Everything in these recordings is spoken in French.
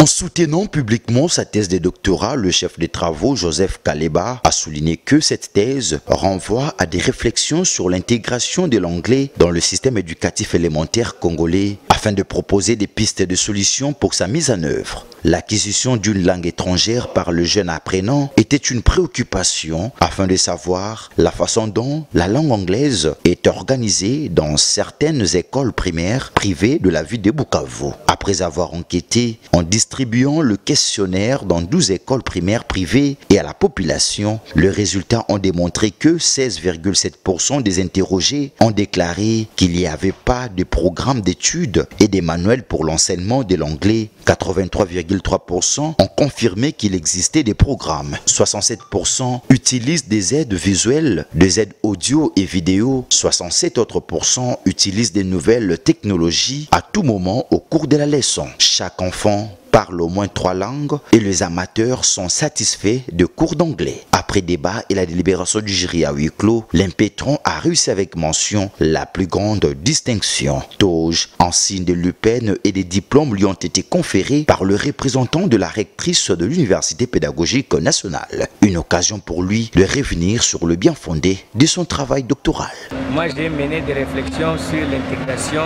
En soutenant publiquement sa thèse de doctorat, le chef des travaux, Joseph Kaleba, a souligné que cette thèse renvoie à des réflexions sur l'intégration de l'anglais dans le système éducatif élémentaire congolais afin de proposer des pistes de solutions pour sa mise en œuvre. L'acquisition d'une langue étrangère par le jeune apprenant était une préoccupation afin de savoir la façon dont la langue anglaise est organisée dans certaines écoles primaires privées de la ville de Bukavu. Après avoir enquêté en distribuant le questionnaire dans 12 écoles primaires privées et à la population, les résultats ont démontré que 16,7% des interrogés ont déclaré qu'il n'y avait pas de programme d'études et des manuels pour l'enseignement de l'anglais. 83,3% ont confirmé qu'il existait des programmes. 67% utilisent des aides visuelles, des aides audio et vidéo. 67 autres % utilisent des nouvelles technologies à tout moment au cours de la leçon. Chaque enfant parle au moins 3 langues et les amateurs sont satisfaits de cours d'anglais. Après débat et la délibération du jury à huis clos, l'impétron a réussi avec mention la plus grande distinction. Toge, en signe de l'UPEN, et des diplômes lui ont été conférés par le représentant de la rectrice de l'Université pédagogique nationale. Une occasion pour lui de revenir sur le bien fondé de son travail doctoral. Moi, j'ai mené des réflexions sur l'intégration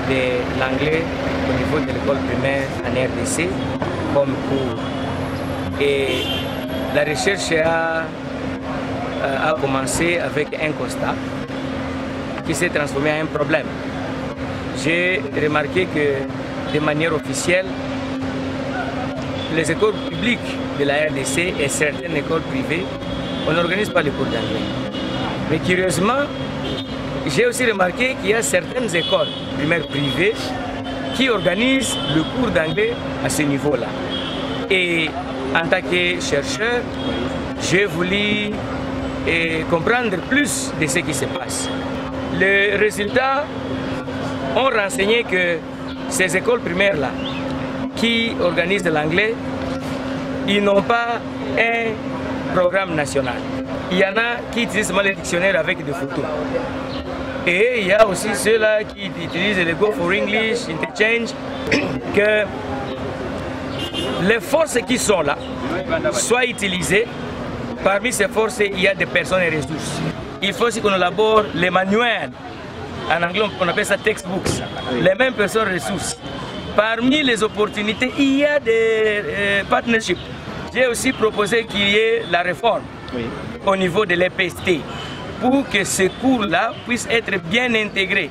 de l'anglais au niveau de l'école primaire en RDC comme cours. Et la recherche a commencé avec un constat qui s'est transformé en un problème. J'ai remarqué que de manière officielle, les écoles publiques de la RDC et certaines écoles privées, on n'organise pas les cours d'anglais. Mais curieusement, j'ai aussi remarqué qu'il y a certaines écoles primaires privées qui organisent le cours d'anglais à ce niveau-là. Et en tant que chercheur, j'ai voulu comprendre plus de ce qui se passe. Les résultats ont renseigné que ces écoles primaires-là, qui organisent de l'anglais, ils n'ont pas un programme national. Il y en a qui utilisent seulement les dictionnaires avec des photos. Et il y a aussi ceux-là qui utilisent le Go for English, Interchange, que les forces qui sont là soient utilisées. Parmi ces forces, il y a des personnes et ressources. Il faut aussi qu'on élabore les manuels. En anglais, on appelle ça textbooks. Les mêmes personnes et ressources. Parmi les opportunités, il y a des partnerships. J'ai aussi proposé qu'il y ait la réforme au niveau de l'EPST pour que ces cours-là puissent être bien intégrés.